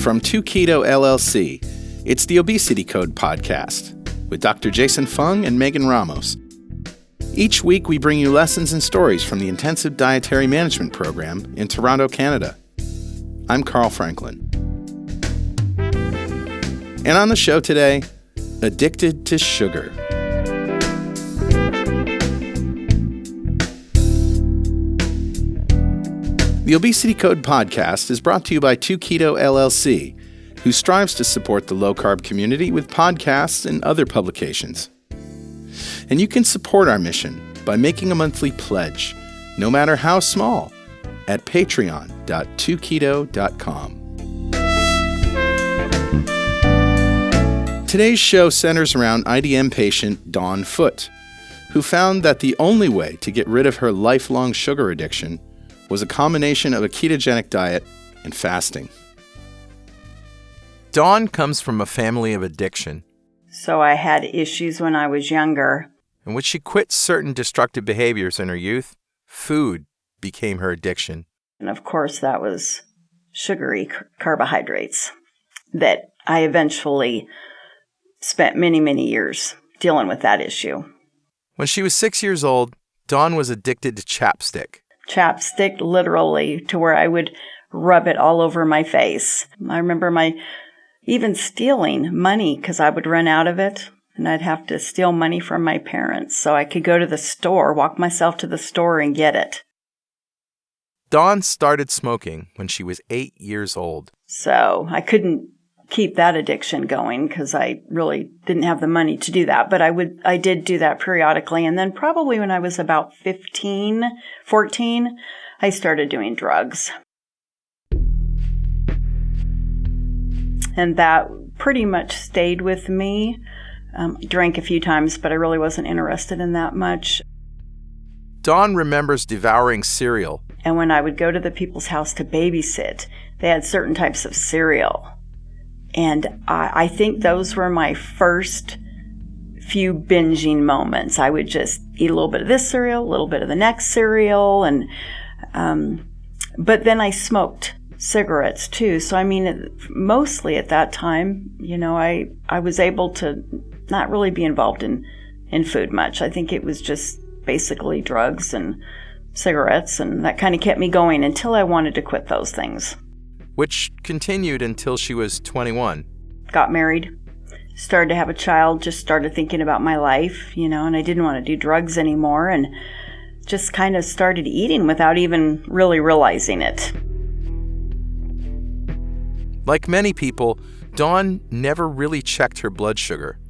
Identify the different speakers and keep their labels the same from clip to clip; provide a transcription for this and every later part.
Speaker 1: From 2Keto LLC, it's the Obesity Code podcast with Dr. Jason Fung and Megan Ramos. Each week, we bring you lessons and stories from the Intensive Dietary Management Program in Toronto, Canada. I'm Carl Franklin. And on the show today, Addicted to Sugar. The Obesity Code podcast is brought to you by 2Keto LLC, who strives to support the low-carb community with podcasts and other publications. And you can support our mission by making a monthly pledge, no matter how small, at patreon.2keto.com. Today's show centers around IDM patient Dawn Foote, who found that the only way to get rid of her lifelong sugar addiction was a combination of a ketogenic diet and fasting.
Speaker 2: Dawn comes from a family of addiction.
Speaker 3: So I had issues when I was younger.
Speaker 2: And when she quit certain destructive behaviors in her youth, food became her addiction.
Speaker 3: And of course, that was sugary carbohydrates that I eventually spent many, many years dealing with that issue.
Speaker 2: When she was 6 years old, Dawn was addicted to chapstick.
Speaker 3: Chapstick, literally, to where I would rub it all over my face. I remember even stealing money because I would run out of it, and I'd have to steal money from my parents so I could go to the store, walk myself to the store and get it.
Speaker 2: Dawn started smoking when she was 8 years old.
Speaker 3: So I couldn't keep that addiction going because I really didn't have the money to do that. But I did do that periodically. And then probably when I was about 14, I started doing drugs. And that pretty much stayed with me. Drank a few times, but I really wasn't interested in that much.
Speaker 2: Dawn remembers devouring cereal.
Speaker 3: And when I would go to the people's house to babysit, they had certain types of cereal. And I think those were my first few binging moments. I would just eat a little bit of this cereal, a little bit of the next cereal, and but then I smoked cigarettes too. So I mean, mostly at that time, I was able to not really be involved in food much. I think it was just basically drugs and cigarettes, and that kind of kept me going until I wanted to quit those things.
Speaker 2: Which continued until she was 21.
Speaker 3: Got married, started to have a child, just started thinking about my life, and I didn't want to do drugs anymore, and just kind of started eating without even really realizing it.
Speaker 2: Like many people, Dawn never really checked her blood sugar,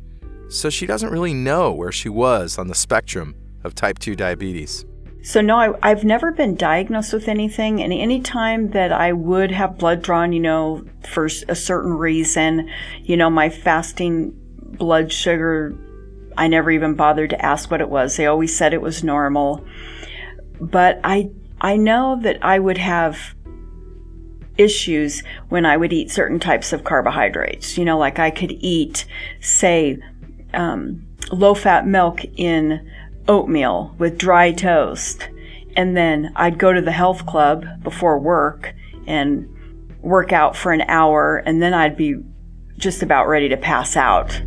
Speaker 2: so she doesn't really know where she was on the spectrum of type 2 diabetes.
Speaker 3: So no, I've never been diagnosed with anything, and any time that I would have blood drawn, for a certain reason, my fasting blood sugar, I never even bothered to ask what it was. They always said it was normal. But I know that I would have issues when I would eat certain types of carbohydrates. Like I could eat, say, low-fat milk in oatmeal with dry toast, and then I'd go to the health club before work and work out for an hour, and then I'd be just about ready to pass out.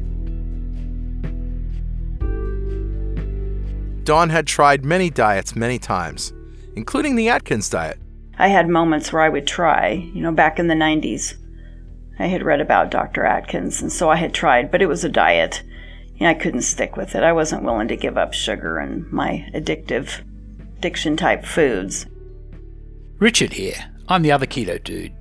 Speaker 2: Dawn had tried many diets many times, including the Atkins diet.
Speaker 3: I had moments where I would try, back in the 90s. I had read about Dr. Atkins, and so I had tried, but it was a diet. I couldn't stick with it. I wasn't willing to give up sugar and my addiction-type foods.
Speaker 4: Richard here. I'm the other keto dude.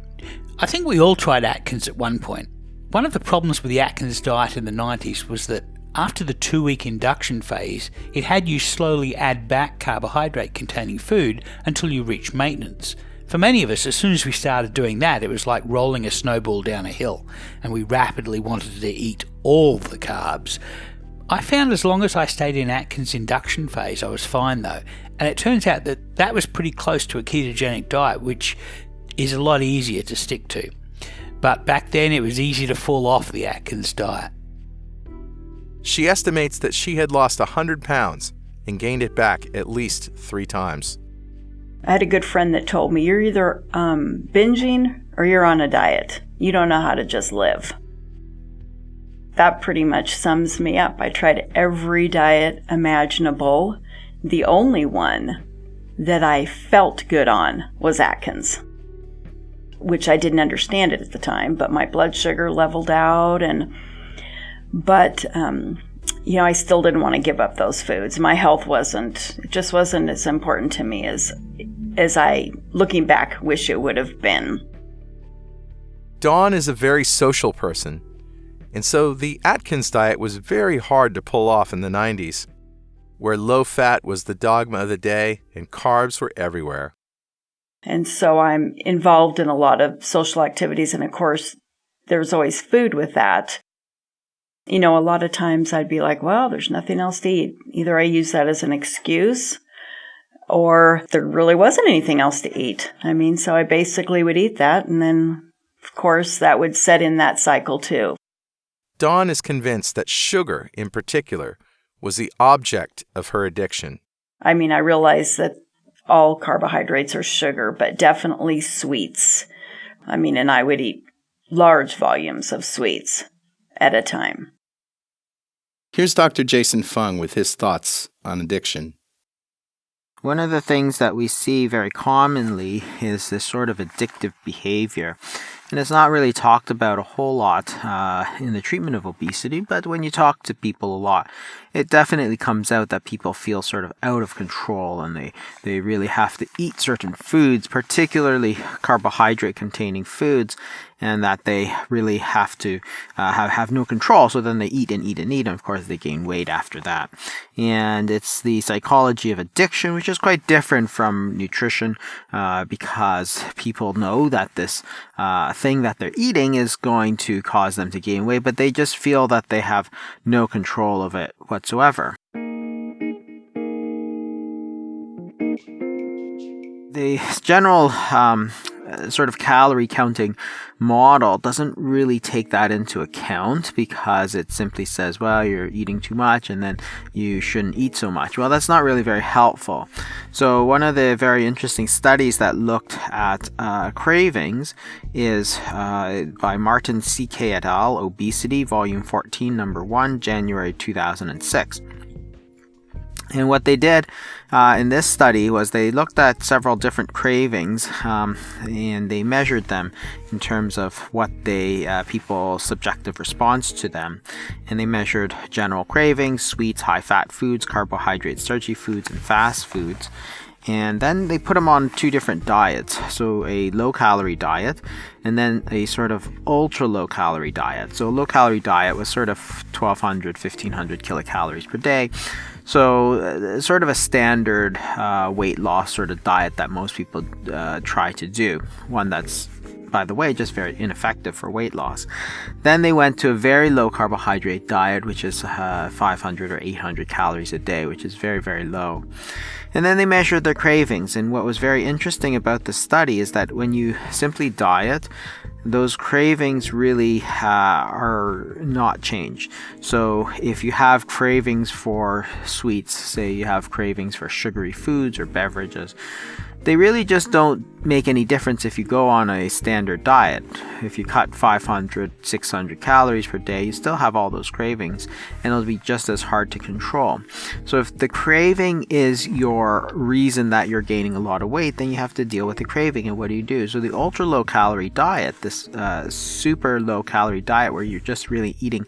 Speaker 4: I think we all tried Atkins at one point. One of the problems with the Atkins diet in the 90s was that after the 2-week induction phase, it had you slowly add back carbohydrate-containing food until you reached maintenance. For many of us, as soon as we started doing that, it was like rolling a snowball down a hill, and we rapidly wanted to eat all the carbs. I found as long as I stayed in Atkins' induction phase, I was fine though, and it turns out that was pretty close to a ketogenic diet, which is a lot easier to stick to. But back then it was easy to fall off the Atkins diet.
Speaker 2: She estimates that she had lost 100 pounds and gained it back at least 3 times.
Speaker 3: I had a good friend that told me, you're either binging or you're on a diet. You don't know how to just live. That pretty much sums me up. I tried every diet imaginable. The only one that I felt good on was Atkins, which I didn't understand it at the time, but my blood sugar leveled out, but I still didn't want to give up those foods. My health just wasn't as important to me as I, looking back, wish it would have been.
Speaker 2: Dawn is a very social person, and so the Atkins diet was very hard to pull off in the 90s, where low fat was the dogma of the day and carbs were everywhere.
Speaker 3: And so I'm involved in a lot of social activities, and of course, there's always food with that. A lot of times I'd be like, well, there's nothing else to eat. Either I use that as an excuse, or there really wasn't anything else to eat. So I basically would eat that, and then, of course, that would set in that cycle too.
Speaker 2: Dawn is convinced that sugar, in particular, was the object of her addiction.
Speaker 3: I realize that all carbohydrates are sugar, but definitely sweets. And I would eat large volumes of sweets at a time.
Speaker 1: Here's Dr. Jason Fung with his thoughts on addiction.
Speaker 5: One of the things that we see very commonly is this sort of addictive behavior. And it's not really talked about a whole lot in the treatment of obesity, but when you talk to people a lot, it definitely comes out that people feel sort of out of control, and they really have to eat certain foods, particularly carbohydrate-containing foods, and that they really have to have no control. So then they eat and eat and eat, and of course they gain weight after that. And it's the psychology of addiction, which is quite different from nutrition, because people know that this thing that they're eating is going to cause them to gain weight, but they just feel that they have no control of it whatsoever. The general sort of calorie counting model doesn't really take that into account, because it simply says, well, you're eating too much and then you shouldn't eat so much. Well, that's not really very helpful. So one of the very interesting studies that looked at cravings is by Martin C.K. et al., Obesity, Volume 14, Number 1, January 2006. And what they did in this study was they looked at several different cravings, and they measured them in terms of what people's subjective response to them. And they measured general cravings, sweets, high-fat foods, carbohydrates, starchy foods, and fast foods. And then they put them on two different diets. So a low-calorie diet, and then a sort of ultra-low-calorie diet. So a low-calorie diet was sort of 1,200, 1,500 kilocalories per day. So sort of a standard weight loss sort of diet that most people try to do. One that's, by the way, just very ineffective for weight loss. Then they went to a very low carbohydrate diet, which is 500 or 800 calories a day, which is very, very low. And then they measured their cravings. And what was very interesting about the study is that when you simply diet, those cravings really are not changed. So if you have cravings for sweets, say you have cravings for sugary foods or beverages, they really just don't make any difference if you go on a standard diet. If you cut 500, 600 calories per day, you still have all those cravings, and it'll be just as hard to control. So if the craving is your reason that you're gaining a lot of weight, then you have to deal with the craving, and what do you do? So the ultra low calorie diet, this super low calorie diet where you're just really eating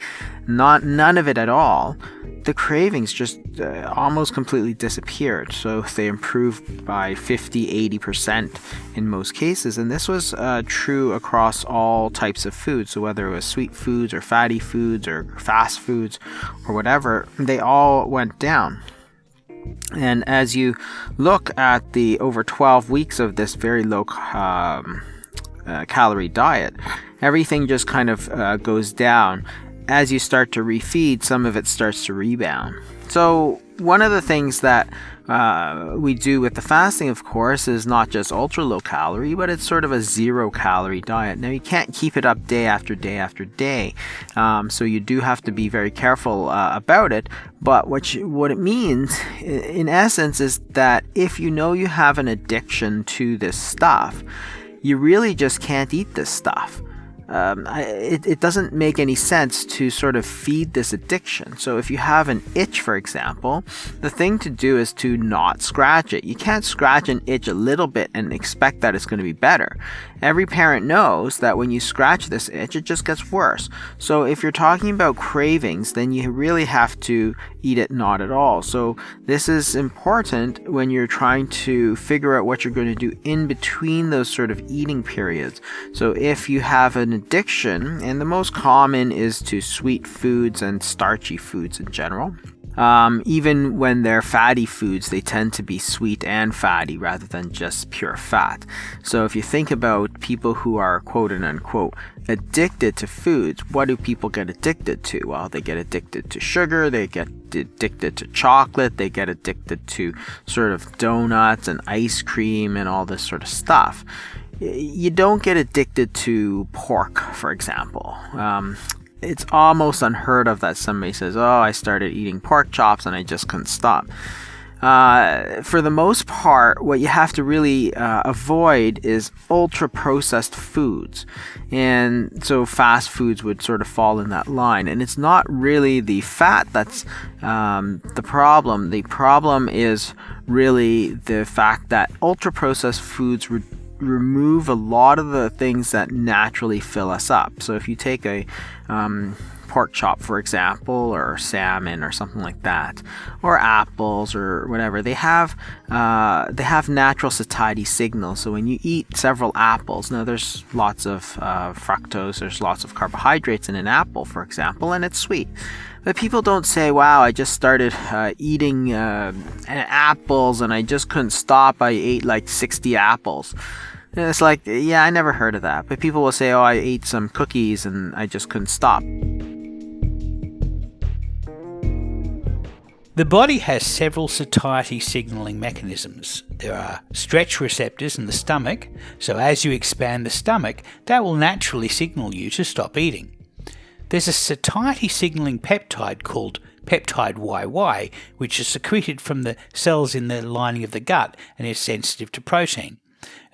Speaker 5: none of it at all, the cravings just almost completely disappeared. So they improved by 50-80% in most cases, and this was true across all types of foods. So whether it was sweet foods or fatty foods or fast foods or whatever, they all went down. And as you look at the over 12 weeks of this very low calorie diet, everything just kind of goes down. As you start to refeed, some of it starts to rebound. So one of the things that we do with the fasting, of course, is not just ultra low calorie, but it's sort of a 0 calorie diet. Now you can't keep it up day after day after day, so you do have to be very careful about it. But what it means in essence is that if you know you have an addiction to this stuff, you really just can't eat this stuff. It doesn't make any sense to sort of feed this addiction. So if you have an itch, for example, the thing to do is to not scratch it. You can't scratch an itch a little bit and expect that it's going to be better. Every parent knows that when you scratch this itch, it just gets worse. So if you're talking about cravings, then you really have to eat it not at all. So this is important when you're trying to figure out what you're going to do in between those sort of eating periods. So if you have an addiction, and the most common is to sweet foods and starchy foods in general. Even when they're fatty foods, they tend to be sweet and fatty rather than just pure fat. So if you think about people who are quote unquote addicted to foods, what do people get addicted to? Well, they get addicted to sugar, they get addicted to chocolate, they get addicted to sort of donuts and ice cream and all this sort of stuff. You don't get addicted to pork, for example. It's almost unheard of that somebody says, oh, I started eating pork chops and I just couldn't stop. For the most part, what you have to really avoid is ultra-processed foods. And so fast foods would sort of fall in that line. And it's not really the fat that's the problem. The problem is really the fact that ultra-processed foods remove a lot of the things that naturally fill us up. So if you take a pork chop, for example, or salmon or something like that, or apples or whatever, they have natural satiety signals. So when you eat several apples, now there's lots of fructose, there's lots of carbohydrates in an apple, for example, and it's sweet. But people don't say, wow, I just started eating apples and I just couldn't stop. I ate like 60 apples. And it's like, yeah, I never heard of that. But people will say, oh, I ate some cookies and I just couldn't stop.
Speaker 4: The body has several satiety signaling mechanisms. There are stretch receptors in the stomach, so as you expand the stomach, that will naturally signal you to stop eating. There's a satiety signaling peptide called peptide YY, which is secreted from the cells in the lining of the gut and is sensitive to protein.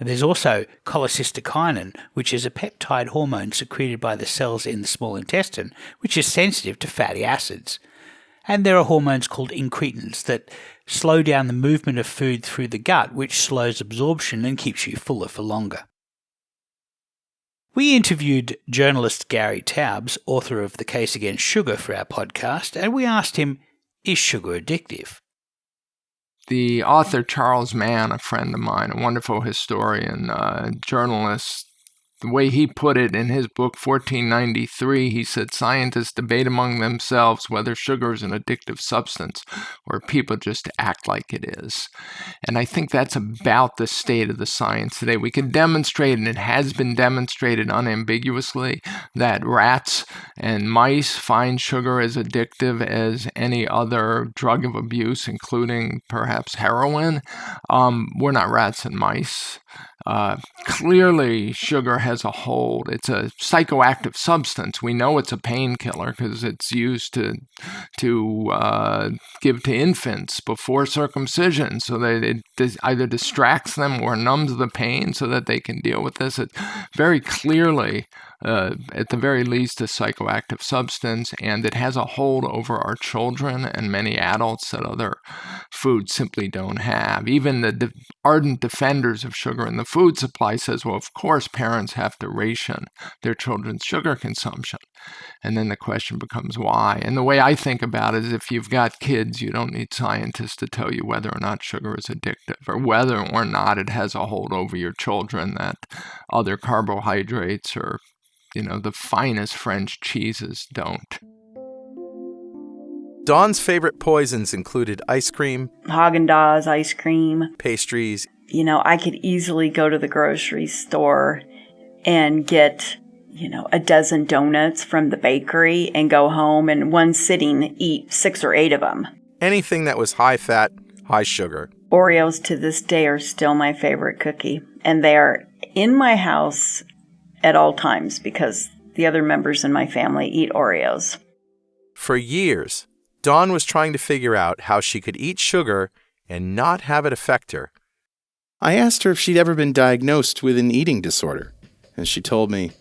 Speaker 4: And there's also cholecystokinin, which is a peptide hormone secreted by the cells in the small intestine, which is sensitive to fatty acids. And there are hormones called incretins that slow down the movement of food through the gut, which slows absorption and keeps you fuller for longer. We interviewed journalist Gary Taubes, author of The Case Against Sugar, for our podcast, and we asked him, is sugar addictive?
Speaker 6: The author Charles Mann, a friend of mine, a wonderful historian, journalist, the way he put it in his book 1493, he said scientists debate among themselves whether sugar is an addictive substance or people just act like it is. And I think that's about the state of the science today. We can demonstrate, and it has been demonstrated unambiguously, that rats and mice find sugar as addictive as any other drug of abuse, including perhaps heroin. We're not rats and mice. Clearly, sugar has a hold. It's a psychoactive substance. We know it's a painkiller because it's used to give to infants before circumcision, so that it either distracts them or numbs the pain so that they can deal with this. It very clearly, at the very least, a psychoactive substance, and it has a hold over our children and many adults that other foods simply don't have. Even the ardent defenders of sugar in the food supply says, well, of course, parents have to ration their children's sugar consumption. And then the question becomes why. And the way I think about it is, if you've got kids, you don't need scientists to tell you whether or not sugar is addictive, or whether or not it has a hold over your children that other carbohydrates or the finest French cheeses don't.
Speaker 2: Dawn's favorite poisons included ice cream,
Speaker 3: Haagen-Dazs ice cream.
Speaker 2: pastries.
Speaker 3: I could easily go to the grocery store and get, a dozen donuts from the bakery and go home and one sitting eat 6 or 8 of them.
Speaker 2: Anything that was high fat, high sugar.
Speaker 3: Oreos to this day are still my favorite cookie. And they are in my house at all times because the other members in my family eat Oreos.
Speaker 2: For years, Dawn was trying to figure out how she could eat sugar and not have it affect her.
Speaker 1: I asked her if she'd ever been diagnosed with an eating disorder, and she told me,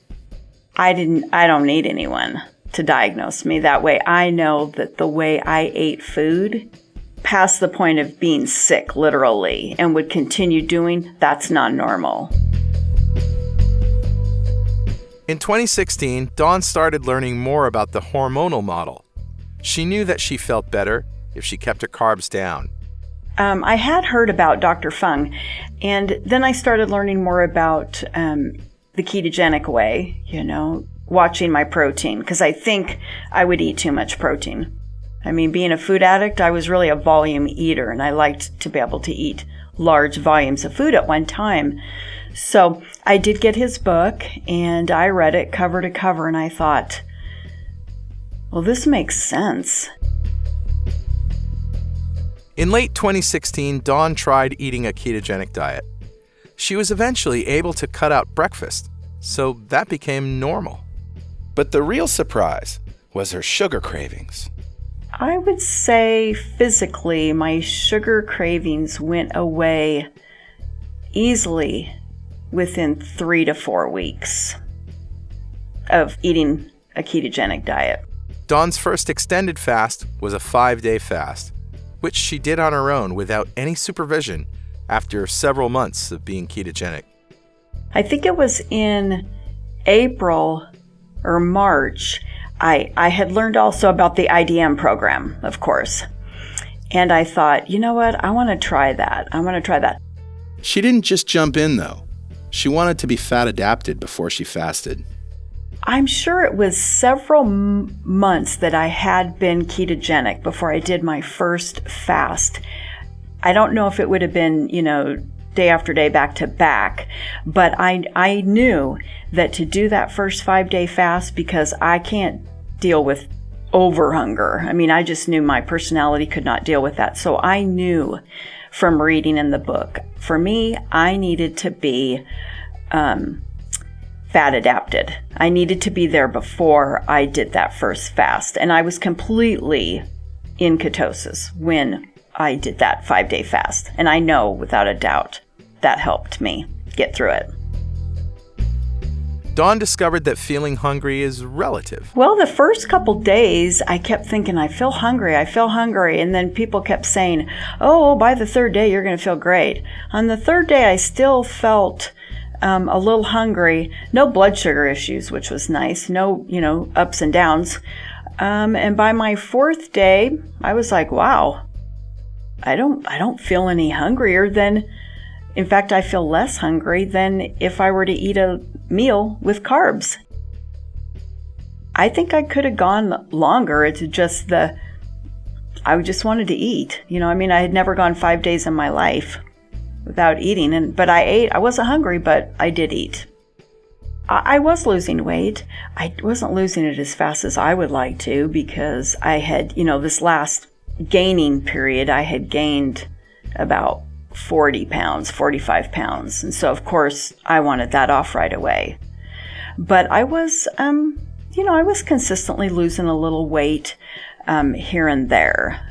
Speaker 3: I don't need anyone to diagnose me that way. I know that the way I ate food past the point of being sick, literally, and would continue doing, that's not normal.
Speaker 2: In 2016, Dawn started learning more about the hormonal model. She knew that she felt better if she kept her carbs down.
Speaker 3: I had heard about Dr. Fung, and then I started learning more about the ketogenic way, watching my protein, because I think I would eat too much protein. I mean, being a food addict, I was really a volume eater, and I liked to be able to eat large volumes of food at one time. So I did get his book, and I read it cover to cover, and I thought, well, this makes sense.
Speaker 2: In late 2016, Dawn tried eating a ketogenic diet. She was eventually able to cut out breakfast, so that became normal.
Speaker 1: but the real surprise was her sugar cravings.
Speaker 3: I would say physically, my sugar cravings went away easily within 3 to 4 weeks of eating a ketogenic diet.
Speaker 2: Dawn's first extended fast was a 5-day fast, which she did on her own without any supervision after several months of being ketogenic.
Speaker 3: I think it was in April or March, I had learned also about the IDM program, of course. And I thought, you know what, I want to try that.
Speaker 1: She didn't just jump in, though. She wanted to be fat adapted before she fasted.
Speaker 3: I'm sure it was several months that I had been ketogenic before I did my first fast. I don't know if it would have been, day after day, back to back, but I knew that to do that first 5-day fast, because I can't deal with over hunger. I mean, I just knew my personality could not deal with that. So I knew from reading in the book, for me, I needed to be fat adapted. I needed to be there before I did that first fast. And I was completely in ketosis when I did that 5-day fast. And I know without a doubt that helped me get through it.
Speaker 2: Dawn discovered that feeling hungry is relative.
Speaker 3: Well, the first couple days, I kept thinking, I feel hungry. And then people kept saying, oh, by the third day, you're going to feel great. On the third day, I still felt a little hungry. No blood sugar issues, which was nice. No, ups and downs. And by my fourth day, I was like, wow, I don't feel any hungrier than, in fact, I feel less hungry than if I were to eat a meal with carbs. I think I could have gone longer. It's just I just wanted to eat. I had never gone 5 days in my life without eating, but I ate. I wasn't hungry, but I did eat. I was losing weight. I wasn't losing it as fast as I would like to, because I had, this last gaining period, I had gained about 40 pounds, 45 pounds. And so, of course, I wanted that off right away. But I was, I was consistently losing a little weight here and there.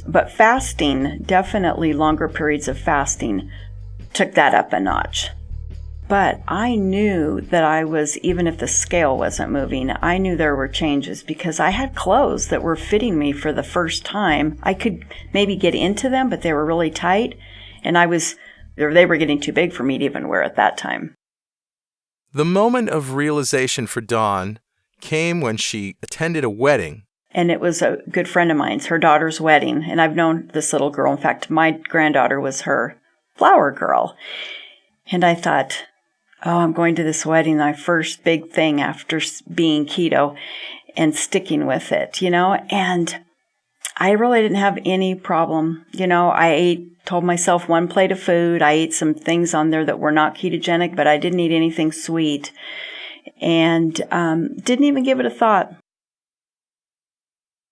Speaker 3: But fasting, definitely longer periods of fasting, took that up a notch. But I knew that I was, even if the scale wasn't moving, I knew there were changes, because I had clothes that were fitting me for the first time. I could maybe get into them, but they were really tight. And they were getting too big for me to even wear at that time.
Speaker 2: The moment of realization for Dawn came when she attended a wedding.
Speaker 3: And it was a good friend of mine's, her daughter's wedding. And I've known this little girl. In fact, my granddaughter was her flower girl. And I thought, oh, I'm going to this wedding, my first big thing after being keto and sticking with it, And I really didn't have any problem. I told myself 1 plate of food. I ate some things on there that were not ketogenic, but I didn't eat anything sweet, and didn't even give it a thought.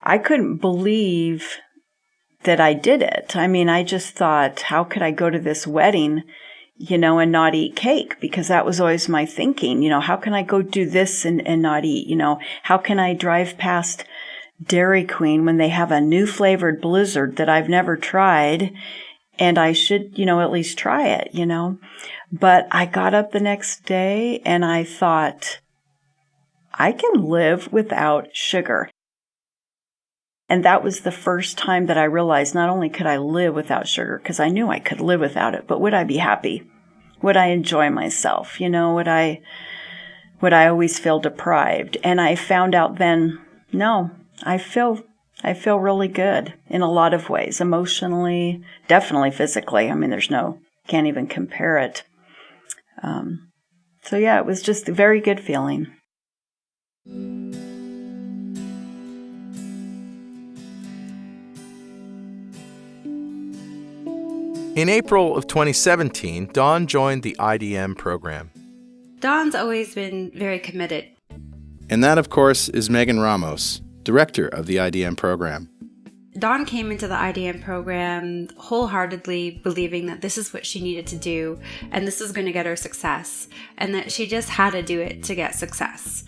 Speaker 3: I couldn't believe that I did it. I just thought, how could I go to this wedding, and not eat cake? Because that was always my thinking. How can I go do this and not eat? How can I drive past Dairy Queen when they have a new flavored Blizzard that I've never tried and I should, at least try it, But I got up the next day and I thought, I can live without sugar. And that was the first time that I realized not only could I live without sugar, because I knew I could live without it, but would I be happy? Would I enjoy myself? Would I always feel deprived? And I found out then, no, I feel really good in a lot of ways, emotionally, definitely physically. I mean, can't even compare it. So yeah, it was just a very good feeling.
Speaker 2: In April of 2017, Dawn joined the IDM program.
Speaker 7: Dawn's always been very committed.
Speaker 1: And that, of course, is Megan Ramos, director of the IDM program.
Speaker 7: Dawn came into the IDM program wholeheartedly believing that this is what she needed to do and this is going to get her success, and that she just had to do it to get success.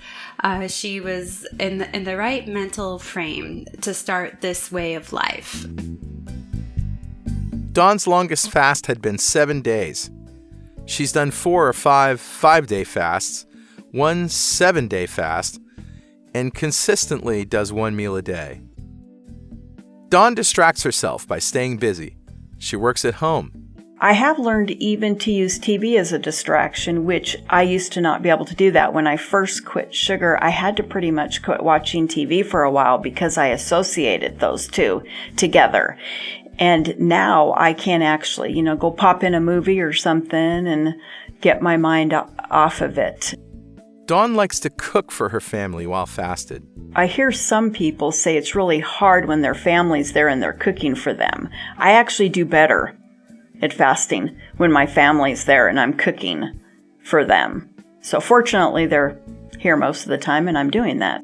Speaker 7: She was in the right mental frame to start this way of life.
Speaker 2: Dawn's longest fast had been 7 days. She's done 4 or 5 5-day fasts, 1 7-day fast, and consistently does 1 meal a day. Dawn distracts herself by staying busy. She works at home.
Speaker 3: I have learned even to use TV as a distraction, which I used to not be able to do that. When I first quit sugar, I had to pretty much quit watching TV for a while because I associated those two together. And now I can actually, go pop in a movie or something and get my mind off of it.
Speaker 2: Dawn likes to cook for her family while fasted.
Speaker 3: I hear some people say it's really hard when their family's there and they're cooking for them. I actually do better at fasting when my family's there and I'm cooking for them. So fortunately, they're here most of the time and I'm doing that.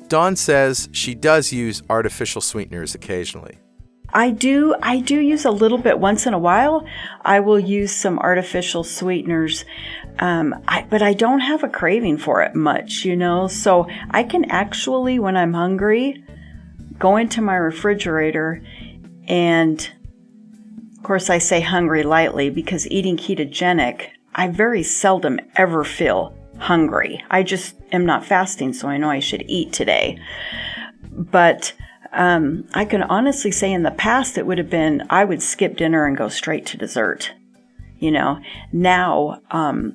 Speaker 2: Dawn says she does use artificial sweeteners occasionally.
Speaker 3: I do use a little bit once in a while. I will use some artificial sweeteners, but I don't have a craving for it much, So I can actually, when I'm hungry, go into my refrigerator and, of course, I say hungry lightly because eating ketogenic, I very seldom ever feel hungry. I just am not fasting, so I know I should eat today. But I can honestly say in the past it would have been, I would skip dinner and go straight to dessert. Now,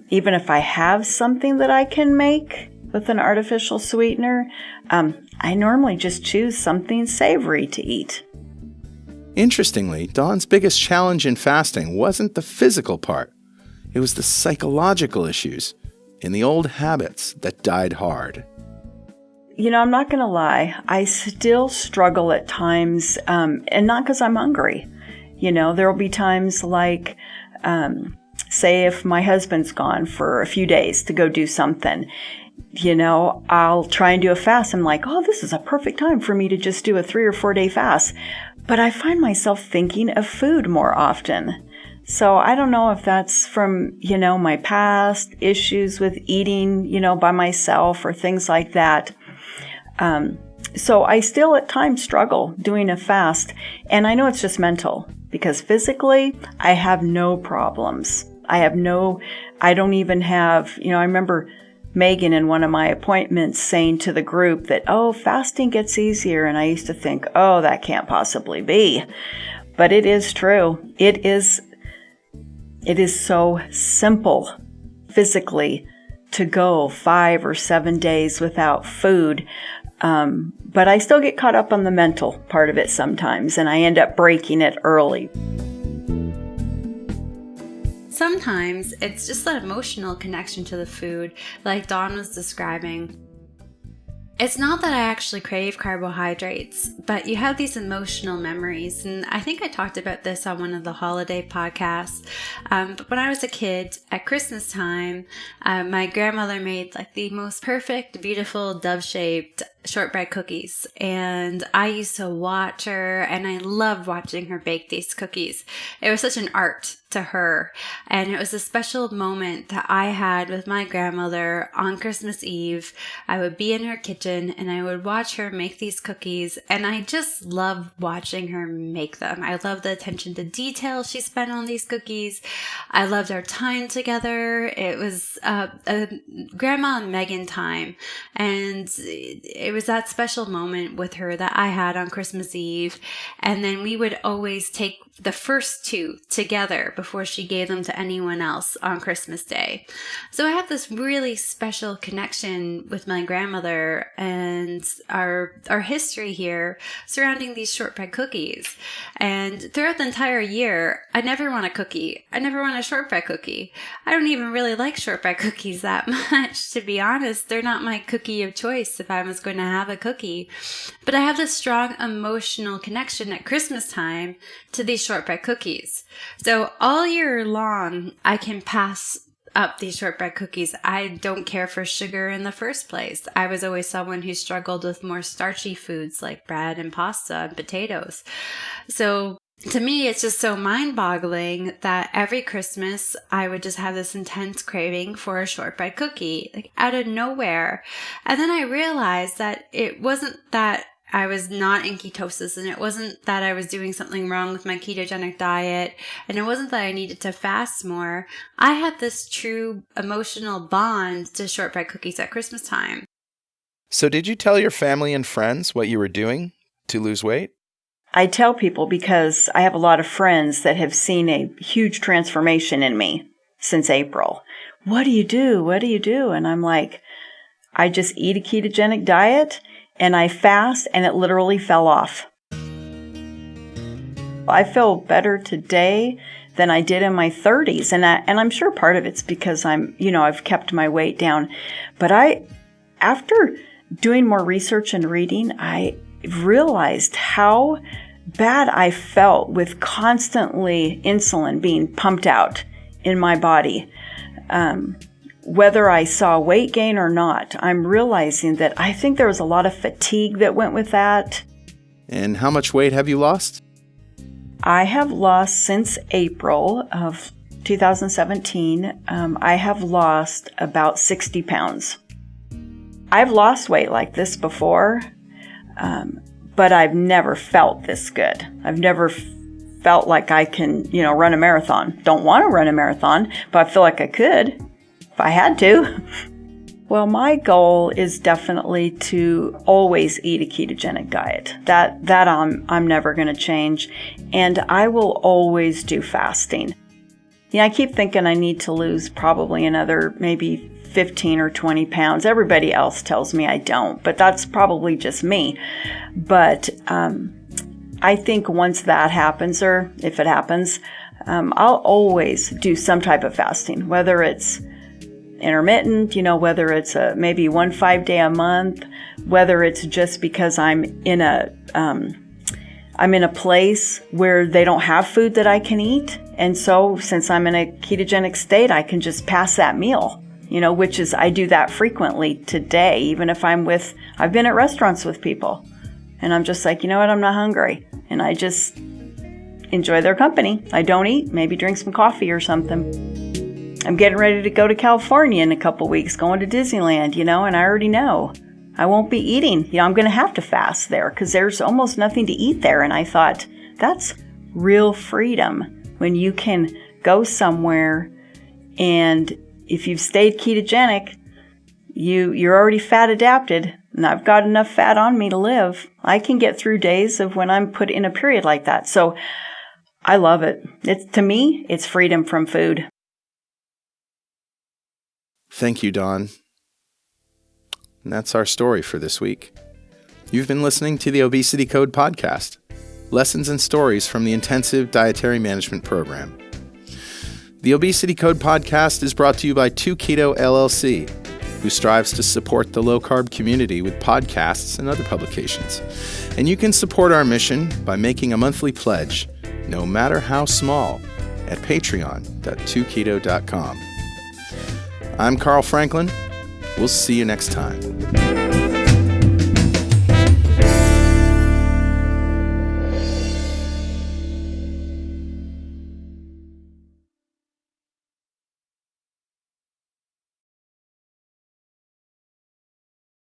Speaker 3: even if I have something that I can make with an artificial sweetener, I normally just choose something savory to eat.
Speaker 1: Interestingly, Dawn's biggest challenge in fasting wasn't the physical part. It was the psychological issues and the old habits that died hard.
Speaker 3: I'm not going to lie. I still struggle at times, and not because I'm hungry. There will be times like, say if my husband's gone for a few days to go do something, I'll try and do a fast. I'm like, oh, this is a perfect time for me to just do a 3 or 4 day fast. But I find myself thinking of food more often. So I don't know if that's from, my past issues with eating, by myself or things like that. So I still at times struggle doing a fast, and I know it's just mental because physically I have no problems. I don't even have, I remember Megan in one of my appointments saying to the group that, oh, fasting gets easier. And I used to think, oh, that can't possibly be. But it is true. It is so simple physically to go 5 or 7 days without food. But I still get caught up on the mental part of it sometimes, and I end up breaking it early.
Speaker 7: Sometimes it's just that emotional connection to the food, like Dawn was describing. It's not that I actually crave carbohydrates, but you have these emotional memories. And I think I talked about this on one of the holiday podcasts. But when I was a kid, at Christmas time, my grandmother made like the most perfect, beautiful, dove-shaped shortbread cookies. And I used to watch her, and I loved watching her bake these cookies. It was such an art to her. And it was a special moment that I had with my grandmother on Christmas Eve. I would be in her kitchen and I would watch her make these cookies, and I just loved watching her make them. I loved the attention to detail she spent on these cookies. I loved our time together. It was a Grandma and Megan time, and it was that special moment with her that I had on Christmas Eve. And then we would always take the first two together before she gave them to anyone else on Christmas Day. So I have this really special connection with my grandmother and our history here surrounding these shortbread cookies. And throughout the entire year, I never want a cookie. I never want a shortbread cookie. I don't even really like shortbread cookies that much, to be honest. They're not my cookie of choice if I was going to have a cookie. But I have this strong emotional connection at Christmas time to these shortbread cookies. So all year long, I can pass up these shortbread cookies. I don't care for sugar in the first place. I was always someone who struggled with more starchy foods like bread and pasta and potatoes. So to me, it's just so mind-boggling that every Christmas I would just have this intense craving for a shortbread cookie, like out of nowhere. And then I realized that it wasn't that I was not in ketosis, and it wasn't that I was doing something wrong with my ketogenic diet, and it wasn't that I needed to fast more. I had this true emotional bond to shortbread cookies at Christmas time.
Speaker 1: So did you tell your family and friends what you were doing to lose weight?
Speaker 3: I tell people because I have a lot of friends that have seen a huge transformation in me since April. What do you do? What do you do? And I'm like, I just eat a ketogenic diet and I fast, and it literally fell off. I feel better today than I did in my 30s. And I'm sure part of it's because I've kept my weight down. But after doing more research and reading, I realized how bad I felt with constantly insulin being pumped out in my body. Whether I saw weight gain or not, I'm realizing that I think there was a lot of fatigue that went with that.
Speaker 1: And how much weight have you lost?
Speaker 3: I have lost since April of 2017. I have lost about 60 pounds. I've lost weight like this before, but I've never felt this good. I've never felt like I can, run a marathon. Don't want to run a marathon, but I feel like I could if I had to. Well, my goal is definitely to always eat a ketogenic diet. That I'm never going to change, and I will always do fasting. I keep thinking I need to lose probably another maybe 15 or 20 pounds. Everybody else tells me I don't, but that's probably just me. But I think once that happens, or if it happens, I'll always do some type of fasting, whether it's intermittent, whether it's maybe 1 5-day a month, whether it's just because I'm in a place where they don't have food that I can eat. And so since I'm in a ketogenic state, I can just pass that meal, which is, I do that frequently today, even if I've been at restaurants with people and I'm just like, I'm not hungry. And I just enjoy their company. I don't eat, maybe drink some coffee or something. I'm getting ready to go to California in a couple weeks, going to Disneyland, and I already know I won't be eating. I'm going to have to fast there because there's almost nothing to eat there. And I thought, that's real freedom when you can go somewhere, and if you've stayed ketogenic, you're already fat adapted, and I've got enough fat on me to live. I can get through days of when I'm put in a period like that. So I love it. To me, it's freedom from food.
Speaker 1: Thank you, Dawn. And that's our story for this week. You've been listening to the Obesity Code podcast, lessons and stories from the Intensive Dietary Management Program. The Obesity Code podcast is brought to you by 2Keto LLC, who strives to support the low-carb community with podcasts and other publications. And you can support our mission by making a monthly pledge, no matter how small, at patreon.2keto.com. I'm Carl Franklin. We'll see you next time.